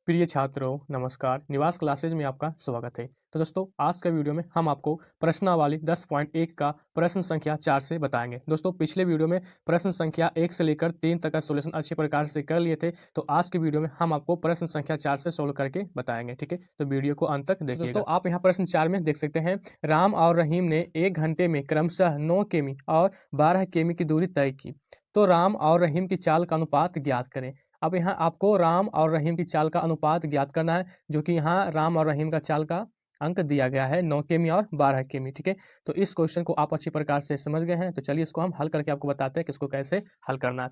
प्रिय छात्रों नमस्कार। निवास क्लासेज में आपका स्वागत है। तो दोस्तों आज का वीडियो में हम आपको प्रश्नावली 10.1 का प्रश्न संख्या 4 से बताएंगे। दोस्तों पिछले वीडियो में प्रश्न संख्या 1 से लेकर 3 तक का सॉल्यूशन अच्छे प्रकार से कर लिए थे। तो आज की वीडियो में हम आपको प्रश्न संख्या 4 से सोल्व करके बताएंगे। ठीक है, तो वीडियो को अंत तक देखिएगा। दोस्तों आप यहाँ प्रश्न 4 में देख सकते हैं, राम और रहीम ने 1 घंटे में क्रमशः 9 किमी और 12 किमी की दूरी तय की। तो राम और रहीम की चाल का अनुपात ज्ञात करें। अब यहाँ आपको राम और रहीम की चाल का अनुपात ज्ञात करना है, जो कि यहाँ राम और रहीम का चाल का अंक दिया गया है 9 किमी और 12 किमी। ठीक है, तो इस क्वेश्चन को आप अच्छी प्रकार से समझ गए हैं। तो चलिए इसको हम हल करके आपको बताते हैं कि इसको कैसे हल करना है।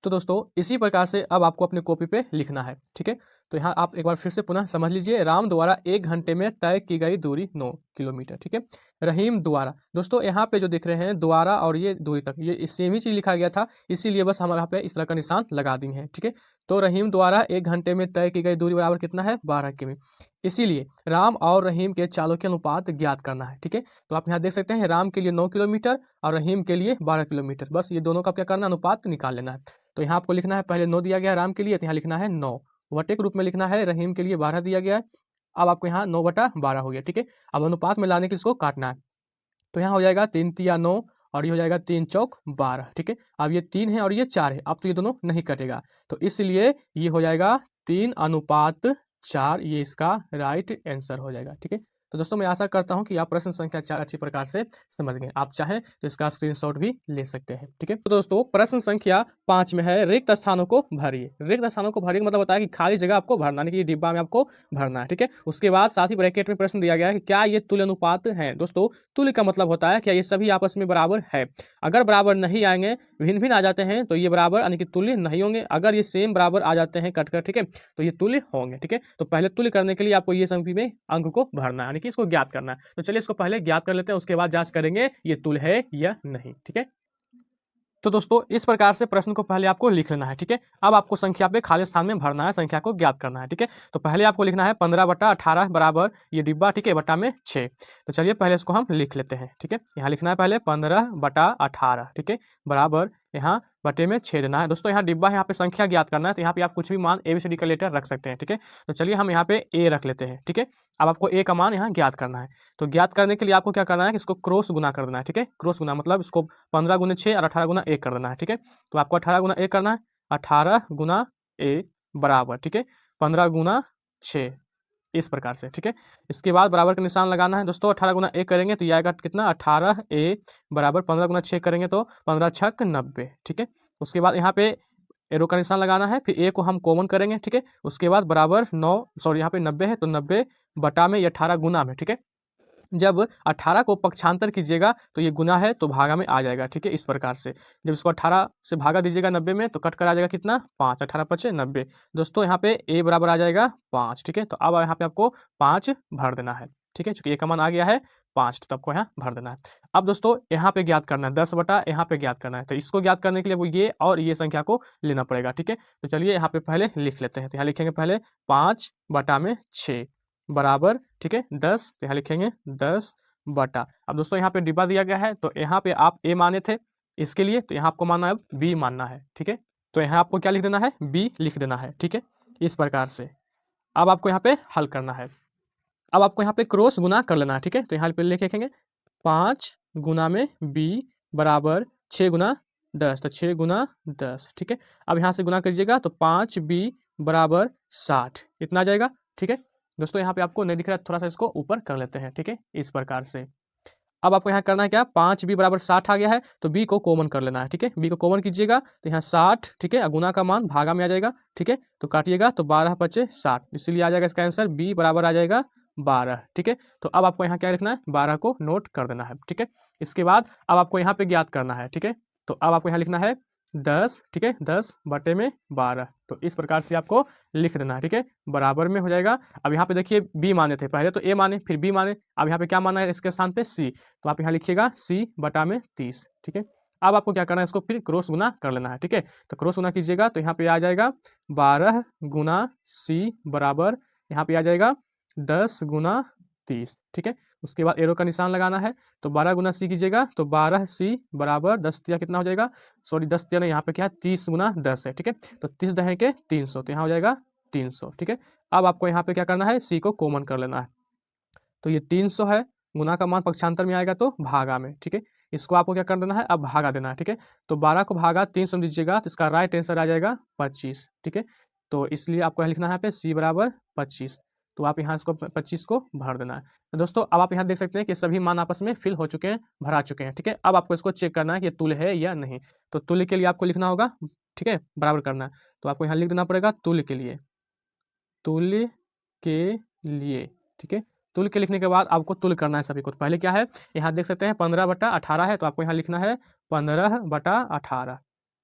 तो दोस्तों इसी प्रकार से अब आपको अपने कॉपी पे लिखना है। ठीक है, तो यहाँ आप एक बार फिर से पुनः समझ लीजिए। राम द्वारा 1 घंटे में तय की गई दूरी 9 किलोमीटर। ठीक है, रहीम द्वारा, दोस्तों यहाँ पे जो दिख रहे हैं द्वारा और ये दूरी तक ये सेम ही चीज लिखा गया था, इसीलिए बस हम यहाँ पे इस तरह का निशान लगा दिए हैं। ठीक है, तो रहीम द्वारा 1 घंटे में तय की गई दूरी बराबर कितना है, 12 किमी। इसीलिए राम और रहीम के चालों के अनुपात ज्ञात करना है। ठीक है, तो आप यहाँ देख सकते हैं राम के लिए 9 किलोमीटर और रहीम के लिए 12 किलोमीटर। बस ये दोनों का क्या करना है, अनुपात निकाल लेना है। तो यहाँ आपको लिखना है, पहले 9 दिया गया है राम के लिए, तो यहाँ लिखना है 9 वटे के रूप में लिखना है। रहीम के लिए 12 दिया गया है, अब आपको यहाँ 9/12 हो गया। ठीक है, अब अनुपात में लाने के इसको काटना है। तो यहाँ हो जाएगा 3 तिया 9 और ये हो जाएगा 3 चौक 12। ठीक है, अब ये 3 है और ये 4 है, अब तो ये दोनों नहीं कटेगा, तो इसलिए ये हो जाएगा 3:4। ये इसका राइट आंसर हो जाएगा। ठीक है, तो दोस्तों मैं आशा करता हूं कि आप प्रश्न संख्या 4 अच्छी प्रकार से समझ गए। आप चाहें तो इसका स्क्रीनशॉट भी ले सकते हैं। ठीक है, तो दोस्तों प्रश्न संख्या 5 में है, रिक्त स्थानों को भरिए। रिक्त स्थानों को भरिए मतलब होता है कि खाली जगह आपको भरना, यानी कि डिब्बा में आपको भरना है। ठीक है, उसके बाद साथ ही ब्रैकेट में प्रश्न दिया गया है कि क्या ये तुल्य अनुपात है। दोस्तों तुल्य का मतलब होता है क्या ये सभी आपस में बराबर है। अगर बराबर नहीं आएंगे, भिन्न भिन्न आ जाते हैं, तो ये बराबर यानी कि तुल्य नहीं होंगे। अगर ये सेम बराबर आ जाते हैं कट कर, ठीक है, तो ये तुल्य होंगे। ठीक है, तो पहले तुल्य करने के लिए आपको ये सभी में अंक को भरना है, यानी कि इसको ज्ञात करना है। तो चलिए इसको पहले ज्ञात कर लेते हैं, उसके बाद जांच करेंगे ये तुल्य है या नहीं। ठीक है, तो दोस्तों इस प्रकार से प्रश्न को पहले आपको लिख लेना है। ठीक है, अब आपको संख्या पे खाली स्थान में भरना है, संख्या को ज्ञात करना है। ठीक है, तो पहले आपको लिखना है 15/18 बराबर ये डिब्बा, ठीक है, बटा में 6। तो चलिए पहले इसको हम लिख लेते हैं। ठीक है, यहाँ लिखना है पहले 15/18, ठीक है, बराबर यहाँ बटे में 6 देना है। दोस्तों यहाँ डिब्बा है, यहाँ पे संख्या ज्ञात करना है, तो यहाँ पे आप कुछ भी मान ABCD का लेटर रख सकते हैं। ठीक है, तो चलिए हम यहाँ पे A रख लेते हैं। ठीक है, अब आपको A का मान यहाँ ज्ञात करना है। तो ज्ञात करने के लिए आपको क्या करना है कि इसको क्रॉस गुना कर देना है। ठीक है, क्रॉस गुना मतलब इसको 15 गुना 6 और 18 गुना 1 कर देना है। ठीक है, तो आपको 18 गुना 1 करना है, 18 गुना 1 बराबर, ठीक है, 15 गुना 6, इस प्रकार से। ठीक है, इसके बाद बराबर का निशान लगाना है। दोस्तों 18 गुना 1 करेंगे तो ये आएगा कितना, 18A बराबर 15 गुना 6 करेंगे तो 15 छक 90। ठीक है, उसके बाद यहाँ पे एरो का निशान लगाना है, फिर A को हम कॉमन करेंगे। ठीक है, उसके बाद बराबर 9 सॉरी यहाँ पे 90 है, तो 90 बटा में ये 18 गुना में। ठीक है, जब 18 को पक्षांतर कीजिएगा तो ये गुना है तो भागा में आ जाएगा। ठीक है, इस प्रकार से जब इसको 18 से भागा दीजिएगा 90 में तो कट कर आ जाएगा कितना, 5, 18 5 90। दोस्तों यहाँ पे A बराबर आ जाएगा 5। ठीक है, तो अब यहाँ पे आपको 5 भर देना है। ठीक है, चूंकि A का मान आ गया है 5, तो आपको यहाँ भर देना है। अब दोस्तों यहाँ पे ज्ञात करना है 10 बटा यहाँ पे ज्ञात करना है, तो इसको ज्ञात करने के लिए वो ये और ये संख्या को लेना पड़ेगा। ठीक है, तो चलिए यहाँ पे पहले लिख लेते हैं। तो यहाँ लिखेंगे पहले 5 बटा में 6 बराबर, ठीक है, 10। तो यहाँ लिखेंगे 10 बटा, अब दोस्तों यहाँ पे डिब्बा दिया गया है, तो यहाँ पे आप A माने थे इसके लिए, तो यहाँ आपको मानना है अब B मानना है। ठीक है, तो यहाँ आपको क्या लिख देना है, B लिख देना है। ठीक है, इस प्रकार से अब आपको यहाँ पे हल करना है। अब आपको यहाँ पे क्रॉस गुना कर लेना है। ठीक है, तो यहाँ पे लिखेंगे 5 गुना में B बराबर 6 गुना 10, तो 6 गुना 10। ठीक है, अब यहाँ से गुना करिएगा तो 5B बराबर 60, इतना आ जाएगा। ठीक है, दोस्तों यहाँ पे आपको नहीं दिख रहा है, थोड़ा सा इसको ऊपर कर लेते हैं। ठीक है, इस प्रकार से अब आपको यहाँ करना है क्या, 5B बराबर 60 आ गया है, तो B को कॉमन कर लेना है। ठीक है, B को कॉमन कीजिएगा तो यहाँ 60, ठीक है, गुना का मान भागा में आ जाएगा। ठीक है, तो काटिएगा तो 12 5 60, इसलिए आ जाएगा इसका आंसर B बराबर आ जाएगा 12। ठीक है, तो अब आपको यहाँ क्या लिखना है, 12 को नोट कर देना है। ठीक है, इसके बाद अब आपको यहाँ पे ज्ञात करना है। ठीक है, तो अब आपको यहाँ लिखना है 10, ठीक है, 10 बटे में 12, तो इस प्रकार से आपको लिख देना है। ठीक है, बराबर में हो जाएगा। अब यहाँ पे देखिए B माने थे, पहले तो A माने फिर B माने, अब यहाँ पे क्या माना है इसके स्थान पे C, तो आप यहाँ लिखिएगा C बटा में 30। ठीक है, अब आपको क्या करना है, इसको फिर क्रॉस गुना कर लेना है। ठीक है, तो क्रॉस गुना कीजिएगा तो यहाँ पे आ जाएगा 12 गुना C बराबर, यहाँ पे आ जाएगा 10 गुना 30। ठीक है, उसके बाद एरो का निशान लगाना है, तो 12 गुना C कीजिएगा तो 12C बराबर 10 तिया कितना हो जाएगा, सॉरी 10 तिया नहीं, यहाँ पे क्या है 30 गुना 10 है। ठीक है, तो 30 दहे के 300, तो यहाँ हो जाएगा 300, ठीक है। अब आपको यहाँ पे क्या करना है, सी को कॉमन कर लेना है। तो ये 300 है, गुना का मान पक्षांतर में आएगा तो भागा में, ठीक है। इसको आपको क्या कर देना है, अब भागा देना है, ठीक है। तो 12 को भागा 300 दीजिएगा तो इसका राइट आंसर आ जाएगा 25, ठीक है। तो इसलिए आपको लिखना है यहाँ पे सी बराबर 25। तो आप यहाँ इसको 25 को भर देना है। तो दोस्तों अब आप यहाँ देख सकते हैं कि सभी मान आपस में फिल हो चुके हैं, भरा चुके हैं, ठीक है। अब आपको इसको चेक करना है कि ये तुल्य है या नहीं। तो तुल्य के लिए आपको लिखना होगा, ठीक है, बराबर करना है। तो आपको यहाँ लिख देना पड़ेगा तुल्य के लिए, तुल्य के लिए, ठीक है। तुल्य के लिखने के बाद आपको तुल्य करना है सभी को। तो पहले क्या है, यहाँ देख सकते हैं 15/18 है, तो आपको यहाँ लिखना है 15/18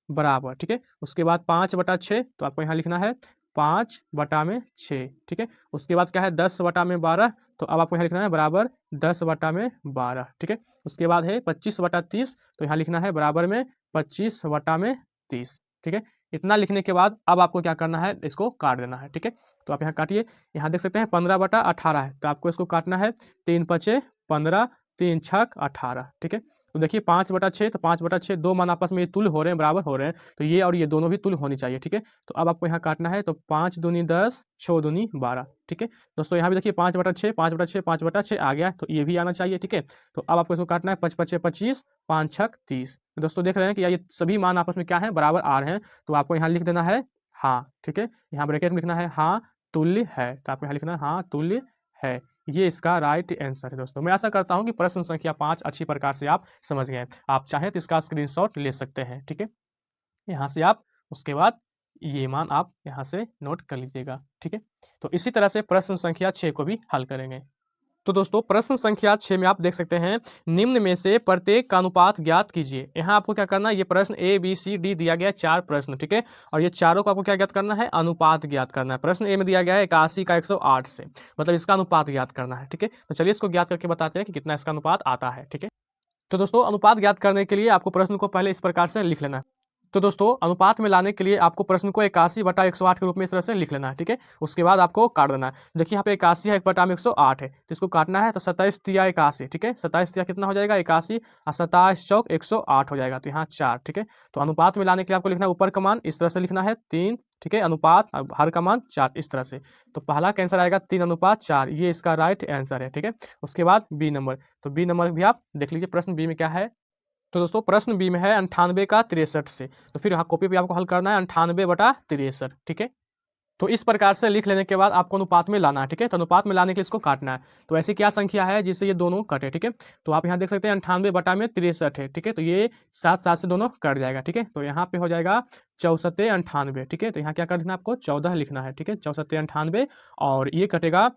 बराबर, ठीक है। उसके बाद 5/6, तो आपको यहाँ लिखना है 5/6, ठीक है। उसके बाद क्या है 10/12, तो अब आपको यहाँ लिखना है बराबर 10/12, ठीक है। उसके बाद है 25/30, तो यहाँ लिखना है बराबर में 25/30, ठीक है। इतना लिखने के बाद अब आपको क्या करना है, इसको काट देना है, ठीक है। तो आप यहाँ काटिए, यहाँ देख सकते हैं 15/18 है, तो आपको इसको काटना है 3×5 = 15, 3×6 = 18, ठीक है। तो देखिए 5/6, तो 5/6 दो मान आपस में तुल्य हो रहे हैं, बराबर हो रहे हैं, तो ये और ये दोनों भी तुल्य होनी चाहिए, ठीक है। तो अब आपको यहाँ काटना है, तो 5 दूनी 10, 6 दूनी 12, ठीक है। दोस्तों यहाँ भी देखिए 5/6, 5/6, 5/6 आ गया, तो ये भी आना चाहिए, ठीक है। तो अब आपको इसको काटना है 5×5 = 25, 5×6 = 30। दोस्तों देख रहे हैं कि ये सभी मान आपस में क्या है, बराबर आ रहे हैं, तो आपको यहाँ लिख देना है हाँ, ठीक है। यहाँ ब्रैकेट में लिखना है हाँ तुल्य है, तो आपको यहाँ लिखना है हाँ तुल्य है। ये इसका राइट आंसर है। दोस्तों मैं आशा करता हूँ कि प्रश्न संख्या 5 अच्छी प्रकार से आप समझ गए। आप चाहें तो इसका स्क्रीनशॉट ले सकते हैं, ठीक है। यहाँ से आप उसके बाद ये मान आप यहाँ से नोट कर लीजिएगा, ठीक है। तो इसी तरह से प्रश्न संख्या 6 को भी हल करेंगे। तो दोस्तों प्रश्न संख्या 6 में आप देख सकते हैं, निम्न में से प्रत्येक का अनुपात ज्ञात कीजिए। यहाँ आपको क्या करना है, ये प्रश्न ए बी सी डी दिया गया है, 4 प्रश्न, ठीक है। और ये चारों को आपको क्या ज्ञात करना है, अनुपात ज्ञात करना है। प्रश्न ए में दिया गया है 81 का 108 से, मतलब इसका अनुपात ज्ञात करना है, ठीक है। तो चलिए इसको ज्ञात करके बताते हैं कि कितना इसका अनुपात आता है, ठीक है। तो दोस्तों अनुपात ज्ञात करने के लिए आपको प्रश्न को पहले इस प्रकार से लिख लेना है। तो दोस्तों अनुपात में लाने के लिए आपको प्रश्न को 81/108 के रूप में इस तरह से लिख लेना है, ठीक है। उसके बाद आपको काट देना है। देखिए यहाँ पे 81 है, 1/108 है, तो इसको काटना है। तो 27×3 = 81, ठीक है। 27×3 कितना हो जाएगा 81, और 27×4 108 हो जाएगा, तो यहाँ 4, ठीक है। तो अनुपात में लाने के लिए आपको लिखना है ऊपर का मान इस तरह से लिखना है 3, ठीक है, अनुपात हर का मान 4 इस तरह से। तो पहला का आंसर आएगा 3:4, ये इसका राइट आंसर है, ठीक है। उसके बाद बी नंबर, तो बी नंबर भी आप देख लीजिए प्रश्न बी में क्या है। तो दोस्तों प्रश्न बी में है 98 का 63 से, तो फिर यहाँ कॉपी पे आपको हल करना है 98/63, ठीक है। तो इस प्रकार से लिख लेने के बाद आपको अनुपात में लाना है, ठीक है। तो अनुपात में लाने के लिए इसको काटना है। तो ऐसी क्या संख्या है जिससे ये दोनों कटे, ठीक है। तो आप यहाँ देख सकते हैं 98/63 है, ठीक है। तो ये 7 से दोनों कट जाएगा, ठीक है। तो यहाँ पे हो जाएगा 64×98, ठीक है। तो यहाँ क्या करना है, आपको 14 लिखना है, ठीक है, 64×98, और ये कटेगा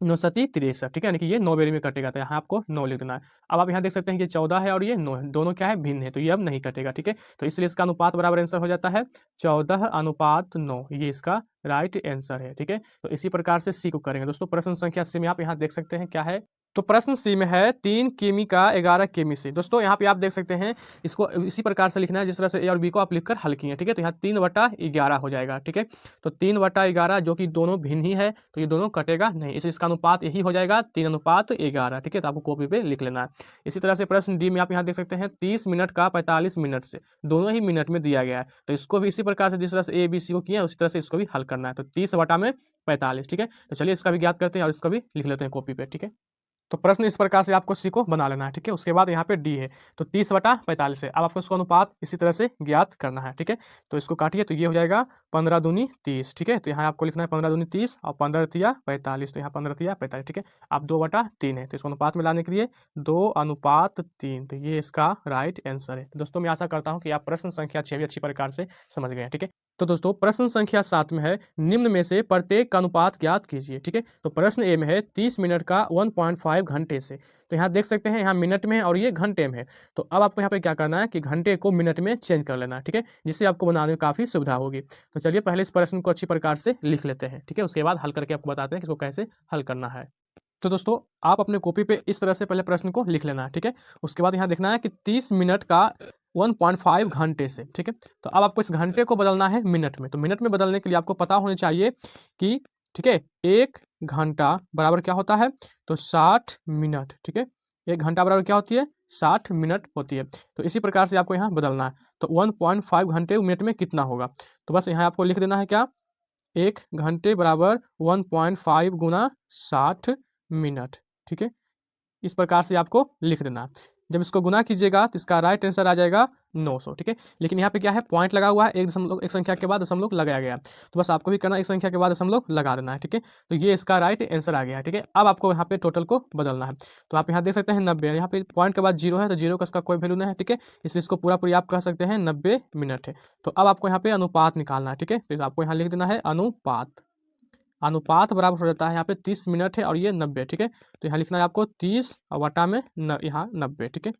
9×63, ठीक है, यानी कि ये 9 बेरी में कटेगा, तो यहाँ आपको 9 लिख देना है। अब आप यहाँ देख सकते हैं कि 14 है और ये 9 है, दोनों क्या है, भिन्न है, तो ये अब नहीं कटेगा, ठीक है। तो इसलिए इसका अनुपात बराबर आंसर हो जाता है 14:9, ये इसका राइट आंसर है, ठीक है। तो इसी प्रकार से सी को करेंगे। दोस्तों प्रश्न संख्या सी में आप यहाँ देख सकते हैं क्या है। तो प्रश्न सी में है 3 किमी का 11 किमी से। दोस्तों यहाँ पे आप देख सकते हैं, इसको इसी प्रकार से लिखना है जिस तरह से ए और बी को आप लिखकर हल किए, ठीक है। तो यहाँ 3/11 हो जाएगा, ठीक है। तो 3/11 जो कि दोनों भिन्न ही है, तो ये दोनों कटेगा नहीं, इसलिए इसका अनुपात यही हो जाएगा 3:11, ठीक है। तो आपको कॉपी पे लिख लेना है। इसी तरह से प्रश्न डी में आप यहाँ देख सकते हैं 30 मिनट का 45 मिनट से, दोनों ही मिनट में दिया गया है, तो इसको भी इसी प्रकार से जिस तरह से ए बी सी को किया उसी तरह से इसको भी हल करना है। तो 30/45, ठीक है। तो चलिए इसका भी ज्ञात करते हैं और इसका भी लिख लेते हैं कॉपी पे, ठीक है। तो प्रश्न इस प्रकार से आपको सी को बना लेना है, ठीक है। उसके बाद यहाँ पे डी है, तो 30/45 है। अब आपको इसको अनुपात इसी तरह से ज्ञात करना है, ठीक है। तो इसको काटिए, तो ये हो जाएगा 15 दूनी 30, ठीक है। तो यहाँ आपको लिखना है 15 दूनी 30 और 15 45, तो यहाँ 15 45, ठीक है। आप 2/3 है, तो इसको अनुपात में लाने के लिए 2:3, तो ये इसका राइट आंसर है। तो दोस्तों मैं आशा करता हूँ कि आप प्रश्न संख्या 6 भी अच्छी प्रकार से समझ गए हैं, ठीक है। तो दोस्तों प्रश्न संख्या 7 में है, निम्न में से प्रत्येक का अनुपात ज्ञात कीजिए, ठीक है। तो प्रश्न ए में है 30 मिनट का 1.5 घंटे से, तो यहाँ देख सकते हैं यहाँ मिनट में है और ये घंटे में है। तो अब आपको यहाँ पे क्या करना है कि घंटे को मिनट में चेंज कर लेना है, ठीक है, जिससे आपको बनाने में काफ़ी सुविधा होगी। तो चलिए पहले इस प्रश्न को अच्छी प्रकार से लिख लेते हैं, ठीक है। उसके बाद हल करके आपको बताते हैं कि इसको कैसे हल करना है। तो दोस्तों आप अपने कॉपी पे इस तरह से पहले प्रश्न को लिख लेना है, ठीक है। उसके बाद यहाँ देखना है कि 30 मिनट का 1.5 घंटे से, ठीक है। तो अब आपको इस घंटे को बदलना है मिनट में। तो मिनट में बदलने के लिए आपको पता होना चाहिए कि, ठीक है, 1 घंटा बराबर क्या होता है, तो 60 मिनट, ठीक है। 1 घंटा बराबर क्या होती है, 60 मिनट होती है। तो इसी प्रकार से आपको यहाँ बदलना है। तो 1.5 घंटे मिनट में कितना होगा, तो बस यहाँ आपको लिख देना है क्या, 1 घंटे बराबर 1.5 गुना 60 मिनट। ठीक है, इस प्रकार से आपको लिख देना है। जब इसको गुना कीजिएगा तो इसका राइट आंसर आ जाएगा 900। ठीक है, लेकिन यहाँ पे क्या है, पॉइंट लगा हुआ है, एक संख्या के बाद दशमलव लगाया गया है। तो बस आपको भी करना है, एक संख्या के बाद दशमलव लगा देना है। ठीक है, तो ये इसका राइट आंसर आ गया है। ठीक है, अब आपको यहाँ पे टोटल को बदलना है। तो आप यहाँ देख सकते हैं 90, यहाँ पे पॉइंट के बाद जीरो है, तो जीरो का इसका कोई वैल्यू नहीं है। ठीक है, इसलिए इसको पूरा पूरी आप कह सकते हैं 90 मिनट है। तो अब आपको यहाँ पे अनुपात निकालना है। ठीक है, तो आपको यहाँ लिख देना है अनुपात। अनुपात बराबर हो जाता है यहाँ पे 30 मिनट है और ये 90। ठीक है, तो यहाँ लिखना है आपको 30 और वटा में यहाँ 90। ठीक है,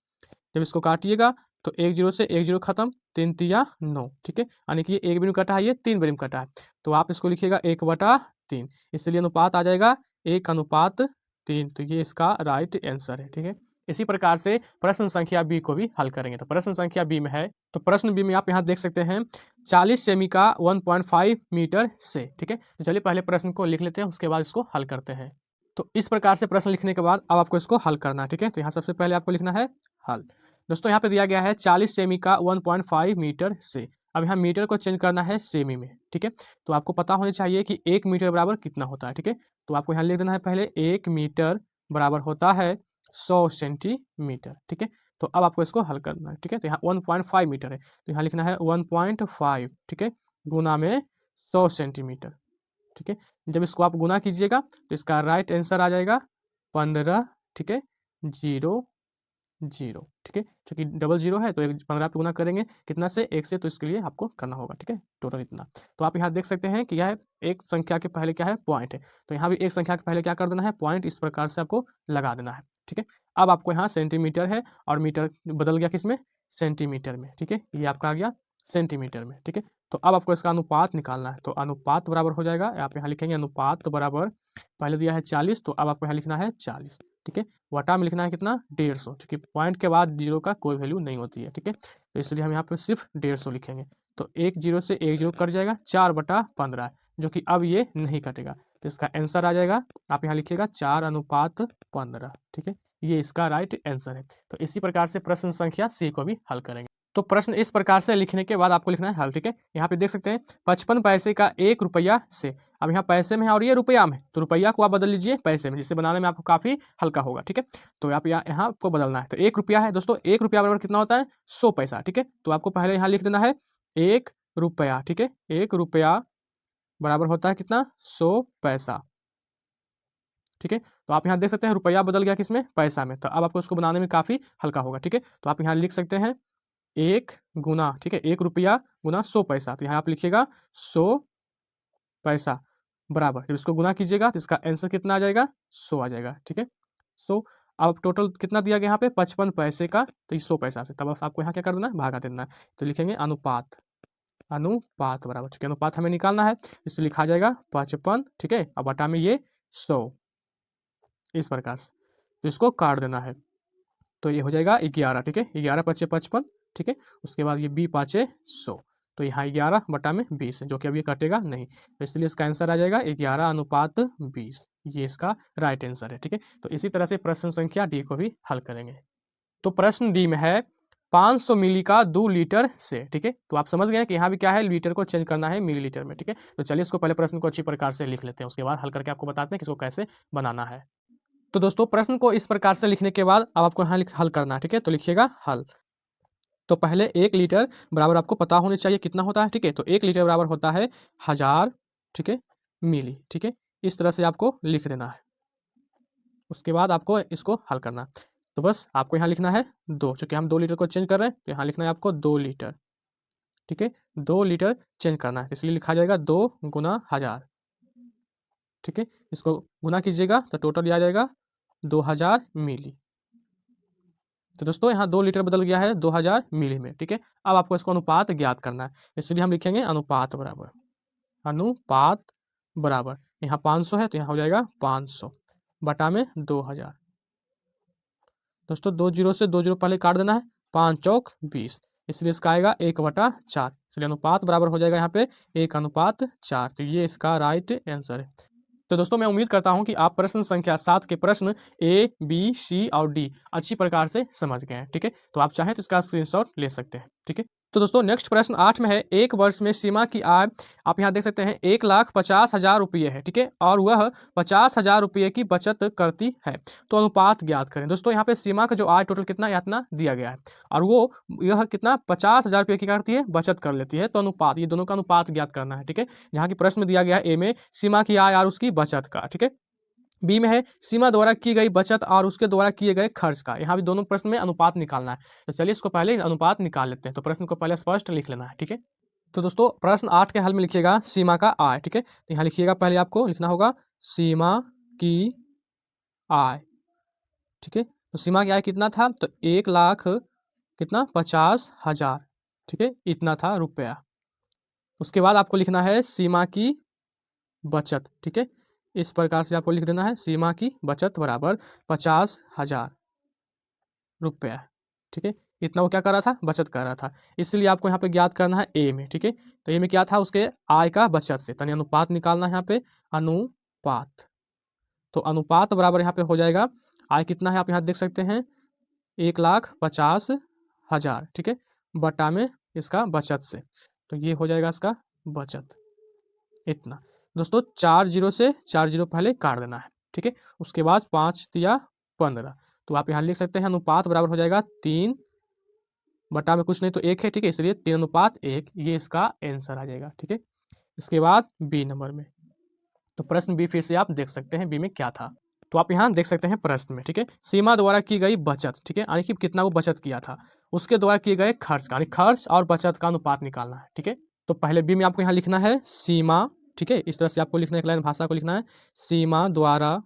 जब इसको काटिएगा तो एक जीरो से एक जीरो खत्म, 3 तिया 9। ठीक है, यानी कि ये एक बिंदु कटा है, ये 3 बिंदु कटा है, तो आप इसको लिखिएगा 1/3, इसलिए अनुपात आ जाएगा 1:3। तो ये इसका राइट आंसर है। ठीक है, इसी प्रकार से प्रश्न संख्या बी को भी हल करेंगे। तो प्रश्न संख्या बी में है, तो प्रश्न बी में आप यहाँ देख सकते हैं 40 सेमी का 1.5 मीटर से। ठीक है, तो चलिए पहले प्रश्न को लिख लेते हैं, उसके बाद इसको हल करते हैं। तो इस प्रकार से प्रश्न लिखने के बाद अब आपको इसको हल करना है। ठीक है, तो यहाँ सबसे पहले आपको लिखना है हल। दोस्तों यहाँ पे दिया गया है 40 सेमी का 1.5 मीटर से। अब यहाँ मीटर को चेंज करना है सेमी में। ठीक है, तो आपको पता होना चाहिए कि 1 मीटर बराबर कितना होता है। ठीक है, तो आपको यहाँ लिख देना है पहले 1 मीटर बराबर होता है 100 सेंटीमीटर। ठीक है, तो अब आपको इसको हल करना है। ठीक है, तो यहाँ 1.5 मीटर है, तो यहाँ लिखना है 1.5। ठीक है, गुना में 100 सेंटीमीटर। ठीक है, जब इसको आप गुना कीजिएगा तो इसका राइट आंसर आ जाएगा 15। ठीक है, 0 0। ठीक है, क्योंकि डबल जीरो है तो 15 पे गुना करेंगे कितना से, 1 से, तो इसके लिए आपको करना होगा। ठीक है, टोटल इतना। तो आप यहाँ देख सकते हैं कि यह एक संख्या के पहले क्या है, पॉइंट है, तो यहाँ भी एक संख्या के पहले क्या कर देना है, पॉइंट, इस प्रकार से आपको लगा देना है। ठीक है, अब आपको यहाँ सेंटीमीटर है और मीटर बदल गया किस में, सेंटीमीटर में। ठीक है, ये आपका आ गया सेंटीमीटर में। ठीक है, तो अब आपको इसका अनुपात निकालना है। तो अनुपात बराबर हो जाएगा, आप यहाँ लिखेंगे अनुपात बराबर, पहले दिया है 40, तो अब आपको यहाँ लिखना है 40। ठीक है, वटा में लिखना है कितना, 150, क्योंकि पॉइंट के बाद जीरो का कोई वैल्यू नहीं होती है। ठीक है, तो इसलिए हम यहाँ पे सिर्फ 150 लिखेंगे। तो एक जीरो से एक जीरो कट जाएगा, 4/15, जो कि अब ये नहीं कटेगा, तो इसका आंसर आ जाएगा, आप यहाँ लिखिएगा 4:15। ठीक है, ये इसका राइट आंसर है। तो इसी प्रकार से प्रश्न संख्या सी को भी हल करेंगे। तो प्रश्न इस प्रकार से लिखने के बाद आपको लिखना है हल। ठीक है, यहाँ पे देख सकते हैं 55 पैसे का 1 रुपया से। अब यहाँ पैसे में है और ये रुपया में, तो रुपया को आप बदल लीजिए पैसे में, जिससे बनाने में आपको काफ़ी हल्का होगा। ठीक है, तो आप यहाँ आपको बदलना है। तो 1 रुपया है दोस्तों, 1 रुपया बराबर कितना होता है, 100 पैसा। ठीक है, तो आपको पहले यहाँ लिख देना है 1 रुपया। ठीक है, 1 रुपया बराबर होता है कितना, 100 पैसा। ठीक है, तो आप यहाँ देख सकते हैं रुपया बदल गया किसमें, पैसा में, तो अब आपको उसको बनाने में काफ़ी हल्का होगा। ठीक है, तो आप यहाँ लिख सकते हैं 1 गुना, ठीक है, 1 रुपया गुना 100 पैसा, तो यहाँ आप लिखिएगा 100 पैसा बराबर, जब इसको गुना कीजिएगा तो इसका आंसर कितना आ जाएगा, 100 आ जाएगा। ठीक है, 100। अब टोटल कितना दिया गया यहाँ पे, 55 पैसे का, तो 100 पैसा से, तब आपको यहाँ क्या कर देना है, भागा देना है। तो लिखेंगे अनुपात, अनुपात बराबर, ठीक है, अनुपात हमें निकालना है, इससे लिखा जाएगा 55। ठीक है, अब बटा में ये 100, इस प्रकार से, तो इसको काट देना है, तो ये हो जाएगा 11। ठीक है, 11 × 5 = 55। ठीक है, उसके बाद ये 20 × 5 = 100, तो यहाँ 11/20 है, जो कि अब ये कटेगा नहीं, तो इसलिए इसका आंसर आ जाएगा 11:20। ये इसका राइट आंसर है। ठीक है, तो इसी तरह से प्रश्न संख्या डी को भी हल करेंगे। तो प्रश्न डी में है 500 मिली का 2 लीटर से। ठीक है, तो आप समझ गए कि यहाँ भी क्या है, लीटर को चेंज करना है मिलीलीटर में। ठीक है, तो चलिए इसको पहले प्रश्न को अच्छी प्रकार से लिख लेते हैं, उसके बाद हल करके आपको बताते हैं कि इसको कैसे बनाना है। तो दोस्तों प्रश्न को इस प्रकार से लिखने के बाद अब आपको यहाँ हल करना है। ठीक है, तो लिखिएगा हल। तो पहले 1 लीटर बराबर आपको पता होना चाहिए कितना होता है। ठीक है, तो 1 लीटर बराबर होता है 1000, ठीक है, मिली। ठीक है, इस तरह से आपको लिख देना है, उसके बाद आपको इसको हल करना है। तो बस आपको यहाँ लिखना है 2, चूँकि हम 2 लीटर को चेंज कर रहे हैं, तो यहाँ लिखना है आपको 2 लीटर। ठीक है, 2 लीटर चेंज करना है, इसलिए लिखा जाएगा 2 × 1000। ठीक है, इसको गुना कीजिएगा तो टोटल आ जाएगा 2000 मिली। तो दोस्तों यहाँ 2 लीटर बदल गया है 2000 मिली में। ठीक है, अब आपको इसको अनुपात ज्ञात करना है, इसलिए हम लिखेंगे अनुपात बराबर, अनुपात बराबर, यहाँ 500 है तो यहाँ हो जाएगा 500 बटा में 2000। दोस्तों 2 जीरो से 2 जीरो पहले काट देना है, 5 चौक 20, इसलिए इसका आएगा 1/4, इसलिए अनुपात बराबर हो जाएगा यहाँ पे 1:4। तो ये इसका राइट आंसर है। तो दोस्तों मैं उम्मीद करता हूं कि आप प्रश्न संख्या 7 के प्रश्न ए, बी, सी और डी अच्छी प्रकार से समझ गए हैं। ठीक है, तो आप चाहें तो इसका स्क्रीनशॉट ले सकते हैं। ठीक है। तो दोस्तों नेक्स्ट प्रश्न 8 में है, एक वर्ष में सीमा की आय आप यहाँ देख सकते हैं 1,50,000 रुपये है, ठीक है, और वह 50,000 रुपये की बचत करती है, तो अनुपात ज्ञात करें। दोस्तों यहाँ पे सीमा का जो आय टोटल कितना इतना दिया गया है और वो यह कितना 50,000 रुपये की करती है, बचत कर लेती है, तो अनुपात, ये दोनों का अनुपात ज्ञात करना है, ठीक है। यहाँ की प्रश्न में दिया गया है ए में सीमा की आय और उसकी बचत का, ठीक है। बी में है सीमा द्वारा की गई बचत और उसके द्वारा किए गए खर्च का। यहाँ भी दोनों प्रश्न में अनुपात निकालना है, तो चलिए इसको पहले अनुपात निकाल लेते हैं। तो प्रश्न को पहले स्पष्ट लिख लेना है, ठीक है। तो दोस्तों प्रश्न 8 के हल में लिखिएगा सीमा का आय, ठीक है। तो यहाँ लिखिएगा, पहले आपको लिखना होगा सीमा की आय, ठीक है। तो सीमा की आय कितना था, तो 1,00,000 कितना 50,000, ठीक है, इतना था रुपया। उसके बाद आपको लिखना है सीमा की बचत, ठीक है। इस प्रकार से आपको लिख देना है सीमा की बचत बराबर 50,000 रुपया, ठीक है। इतना वो क्या कर रहा था, बचत कर रहा था, इसलिए आपको यहाँ पे ज्ञात करना है ए में, ठीक है। तो ए में क्या था, उसके आय का बचत से तनी अनुपात निकालना है यहाँ पे, अनुपात। तो अनुपात बराबर यहाँ पे हो जाएगा, आय कितना है आप यहाँ देख सकते हैं 1,50,000, ठीक है, बटा में इसका बचत से, तो ये हो जाएगा इसका बचत इतना। दोस्तों 4 जीरो से 4 जीरो पहले काट देना है, ठीक है। उसके बाद 5 या 15, तो आप यहाँ लिख सकते हैं अनुपात बराबर हो जाएगा 3 बटा में कुछ नहीं तो 1 है, ठीक है, इसलिए 3:1, ये इसका आंसर आ जाएगा, ठीक है। इसके बाद बी नंबर में, तो प्रश्न बी फिर से आप देख सकते हैं बी में क्या था। तो आप यहाँ देख सकते हैं प्रश्न में, ठीक है, सीमा द्वारा की गई बचत, ठीक है, यानी कि कितना वो बचत किया था, उसके द्वारा किए गए खर्च का, यानी खर्च और बचत का अनुपात निकालना है, ठीक है। तो पहले बी में आपको यहाँ लिखना है सीमा, ठीक है, इस तरह से आपको लिखना है, एक लाइन भाषा को लिखना है, सीमा द्वारा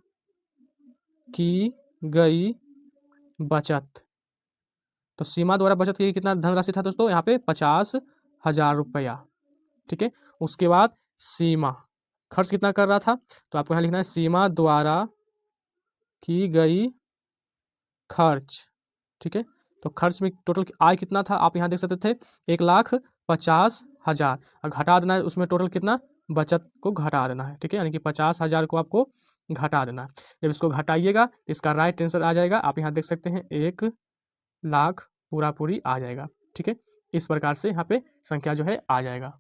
की गई बचत। तो सीमा द्वारा बचत की गई कितना धनराशि था दोस्तों, यहाँ पे 50,000 रुपया, ठीक है। उसके बाद सीमा खर्च कितना कर रहा था, तो आपको यहाँ लिखना है सीमा द्वारा की गई खर्च, ठीक है। तो खर्च में टोटल आय कितना था आप यहाँ देख सकते थे 1,50,000, और घटा देना है उसमें टोटल कितना, बचत को घटा देना है, ठीक है, यानी कि 50,000 को आपको घटा देना है। जब इसको घटाइएगा तो इसका राइट आंसर आ जाएगा, आप यहाँ देख सकते हैं 1,00,000 पूरा पूरी आ जाएगा, ठीक है। इस प्रकार से यहाँ पे संख्या जो है आ जाएगा।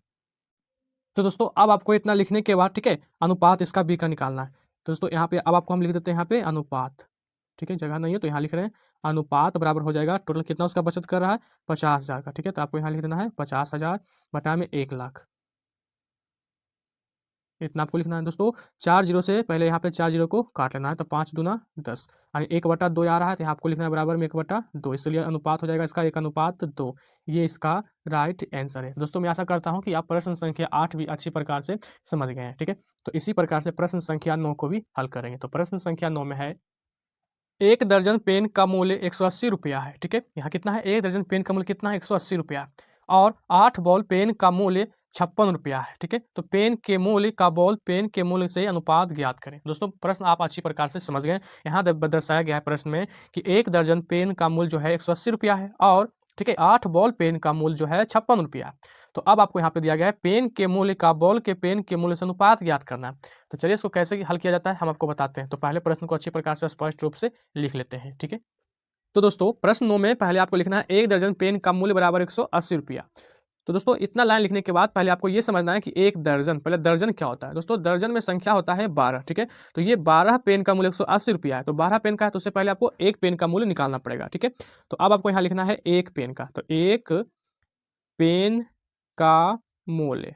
तो दोस्तों अब आपको इतना लिखने के बाद, ठीक है, अनुपात इसका बी का निकालना है। तो दोस्तों यहाँ पे अब आपको हम लिख देते हैं यहाँ पे अनुपात, ठीक है, जगह नहीं है तो यहाँ लिख रहे हैं अनुपात बराबर हो जाएगा टोटल कितना उसका बचत कर रहा है 50,000 का, ठीक है। तो आपको यहाँ लिख देना है 50,000 बटा में 1,00,000, इतना आपको लिखना है दोस्तों। 4 जीरो से पहले यहाँ पे 4 जीरो को काट लेना है, तो 5 दूना 10, यानी 1/2 आ रहा है, तो यहाँ आपको लिखना है बराबर में 1/2, इसलिए अनुपात हो जाएगा इसका 1:2, ये इसका राइट आंसर है। दोस्तों मैं आशा करता हूँ कि आप प्रश्न संख्या 8 भी अच्छी प्रकार से समझ गए हैं, ठीक है। तो इसी प्रकार से प्रश्न संख्या 9 को भी हल करेंगे। तो प्रश्न संख्या 9 में है, एक दर्जन पेन का मूल्य 180 रुपया है, ठीक है। यहाँ कितना है, एक दर्जन पेन का मूल्य कितना है 180 रुपया, और 8 बॉल पेन का मूल्य 56 रुपया है, ठीक है। तो पेन के मूल्य का बॉल पेन के मूल्य से अनुपात ज्ञात करें। दोस्तों प्रश्न आप अच्छी प्रकार से समझ गए। यहाँ दर्शाया गया है प्रश्न में कि एक दर्जन पेन का मूल्य जो है 180 रुपया है, और ठीक है 8 बॉल पेन का मूल्य जो है 56 रुपया है। तो अब आपको यहाँ पे दिया गया है पेन के मूल्य का बॉल के पेन के मूल्य से अनुपात ज्ञात करना है। तो चलिए इसको कैसे हल किया जाता है हम आपको बताते हैं। तो पहले प्रश्न को अच्छी प्रकार से स्पष्ट रूप से लिख लेते हैं, ठीक है। तो दोस्तों प्रश्न 9 में पहले आपको लिखना है एक दर्जन पेन का मूल्य बराबर 180 रुपया। तो दोस्तों इतना लाइन लिखने के बाद पहले आपको ये समझना है कि एक दर्जन, पहले दर्जन क्या होता है दोस्तों, दर्जन में संख्या होता है 12, ठीक है। तो ये 12 पेन का मूल्य 180 रुपया है, तो 12 पेन का है तो उससे पहले आपको एक पेन का मूल्य निकालना पड़ेगा, ठीक है। तो अब आपको यहाँ लिखना है एक पेन का, तो एक पेन का मूल्य,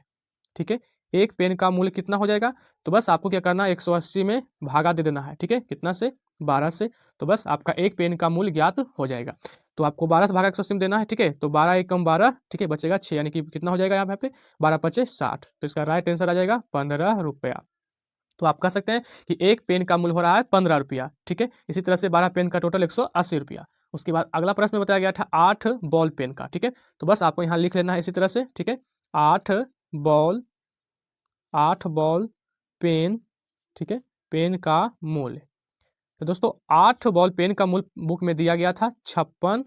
ठीक है। एक पेन का मूल्य कितना हो जाएगा, तो बस आपको क्या करना है 180 में भागा दे देना है, ठीक है, कितना से 12 से, तो बस आपका एक पेन का मूल्य ज्ञात हो जाएगा। तो आपको 12 से भागा 180 में देना है, ठीक है। तो 12 एक कम 12, ठीक है, बचेगा 6, यानी कि कितना हो जाएगा यहाँ पे 12 पचे 60, तो इसका राइट आंसर आ जाएगा 15 रुपया। तो आप कह सकते हैं कि एक पेन का मूल्य हो रहा है 15 रुपया, ठीक है। इसी तरह से 12 पेन का टोटल 180 रुपया। उसके बाद अगला प्रश्न में बताया गया था 8 बॉल पेन का, ठीक है। तो बस आपको यहाँ लिख लेना है इसी तरह से, ठीक है, 8 बॉल 8 बॉल पेन, ठीक है, पेन का मूल्य। तो दोस्तों 8 बॉल पेन का मूल्य बुक में दिया गया था 56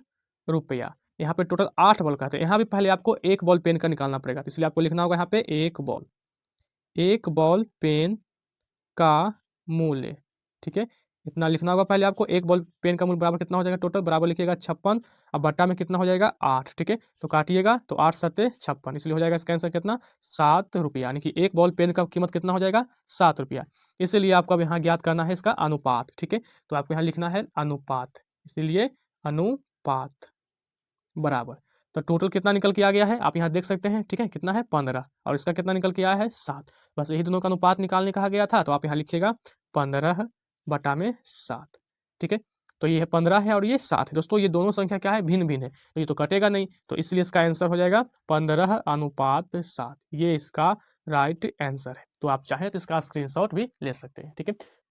रुपया। यहाँ पे टोटल 8 बॉल का था, यहाँ भी पहले आपको एक बॉल पेन का निकालना पड़ेगा, इसलिए आपको लिखना होगा यहाँ पे एक बॉल पेन का मूल्य, ठीक है, इतना लिखना होगा पहले आपको। एक बॉल पेन का मूल्य बराबर कितना हो जाएगा, टोटल बराबर लिखिएगा 56, अब बट्टा में कितना हो जाएगा 8, ठीक है। तो काटिएगा तो 8 सत्ते 56, इसलिए हो जाएगा इसका आंसर कितना 7 रुपया, यानी कि एक बॉल पेन का कीमत कितना हो जाएगा 7 रुपया। इसीलिए आपको अब यहाँ ज्ञात करना है इसका अनुपात, ठीक है। तो आपको यहाँ लिखना है अनुपात, इसीलिए अनुपात बराबर। तो टोटल कितना निकल के आ गया है आप यहाँ देख सकते हैं, ठीक है, कितना है 15, और इसका कितना निकल के आया है 7। बस यही दोनों का अनुपात निकालने कहा गया था, तो आप यहाँ लिखिएगा 15 बटा में 7, ठीक है। तो ये है 15 है और ये 7 है। दोस्तों ये दोनों संख्या क्या है, भिन्न भिन्न है, तो ये तो कटेगा नहीं, तो इसलिए इसका आंसर हो जाएगा 15:7। ये इसका राइट आंसर है। तो आप चाहें तो इसका स्क्रीनशॉट भी ले सकते हैं, ठीक है।